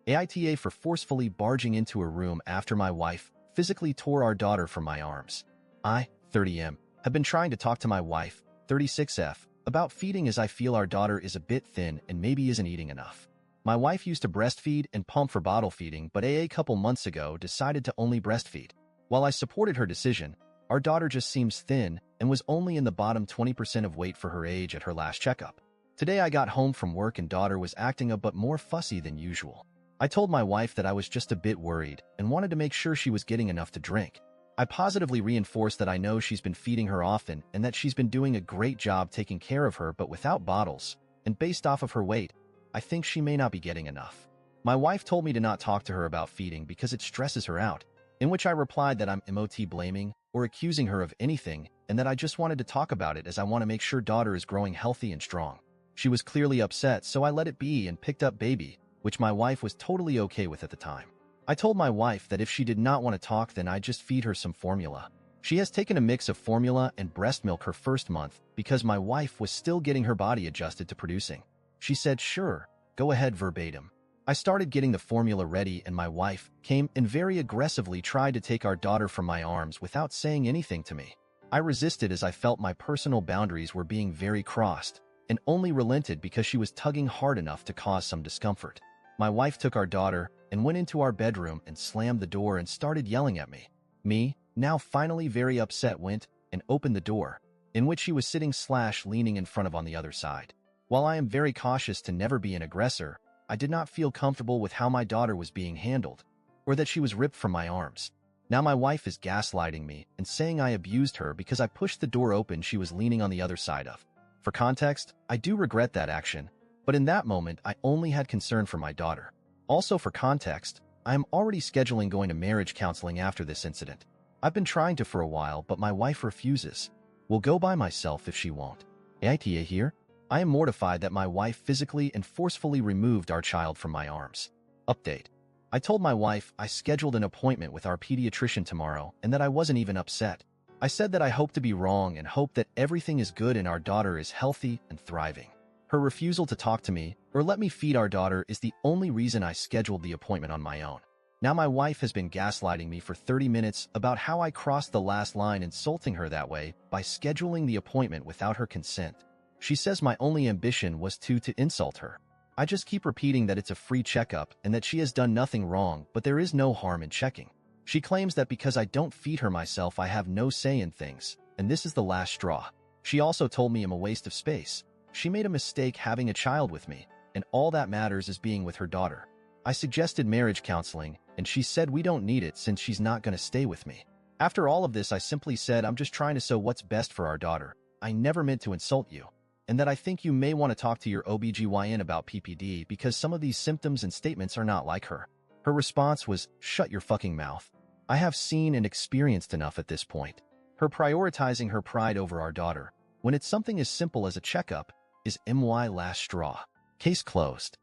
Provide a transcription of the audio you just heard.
AITA for forcefully barging into her room after my wife physically tore our daughter from my arms. I, 30M, have been trying to talk to my wife, 36F, about feeding as I feel our daughter is a bit thin and maybe isn't eating enough. My wife used to breastfeed and pump for bottle feeding, but a couple months ago decided to only breastfeed. While I supported her decision, our daughter just seems thin and was only in the bottom 20% of weight for her age at her last checkup. Today I got home from work and daughter was acting a bit more fussy than usual. I told my wife that I was just a bit worried and wanted to make sure she was getting enough to drink. I positively reinforced that I know she's been feeding her often and that she's been doing a great job taking care of her but without bottles, and based off of her weight, I think she may not be getting enough. My wife told me to not talk to her about feeding because it stresses her out, in which I replied that I'm not blaming or accusing her of anything and that I just wanted to talk about it as I want to make sure daughter is growing healthy and strong. She was clearly upset, so I let it be and picked up baby, which my wife was totally okay with at the time. I told my wife that if she did not want to talk, then I'd just feed her some formula. She has taken a mix of formula and breast milk her first month because my wife was still getting her body adjusted to producing. She said, "Sure, go ahead," verbatim. I started getting the formula ready and my wife came and very aggressively tried to take our daughter from my arms without saying anything to me. I resisted as I felt my personal boundaries were being very crossed and only relented because she was tugging hard enough to cause some discomfort. My wife took our daughter and went into our bedroom and slammed the door and started yelling at me. Me, now finally very upset, went and opened the door, in which she was sitting/leaning in front of on the other side. While I am very cautious to never be an aggressor, I did not feel comfortable with how my daughter was being handled, or that she was ripped from my arms. Now my wife is gaslighting me and saying I abused her because I pushed the door open she was leaning on the other side of. For context, I do regret that action, but in that moment I only had concern for my daughter. Also for context, I am already scheduling going to marriage counseling after this incident. I've been trying to for a while, but my wife refuses. Will go by myself if she won't. AITA here? I am mortified that my wife physically and forcefully removed our child from my arms. Update. I told my wife I scheduled an appointment with our pediatrician tomorrow and that I wasn't even upset. I said that I hope to be wrong and hope that everything is good and our daughter is healthy and thriving. Her refusal to talk to me or let me feed our daughter is the only reason I scheduled the appointment on my own. Now my wife has been gaslighting me for 30 minutes about how I crossed the last line, insulting her that way by scheduling the appointment without her consent. She says my only ambition was to insult her. I just keep repeating that it's a free checkup and that she has done nothing wrong, but there is no harm in checking. She claims that because I don't feed her myself, I have no say in things, and this is the last straw. She also told me I'm a waste of space. She made a mistake having a child with me, and all that matters is being with her daughter. I suggested marriage counseling, and she said we don't need it since she's not going to stay with me. After all of this, I simply said I'm just trying to know what's best for our daughter. I never meant to insult you, and that I think you may want to talk to your OBGYN about PPD because some of these symptoms and statements are not like her. Her response was, "Shut your fucking mouth. I have seen and experienced enough at this point." Her prioritizing her pride over our daughter, when it's something as simple as a checkup, is my last straw. Case closed.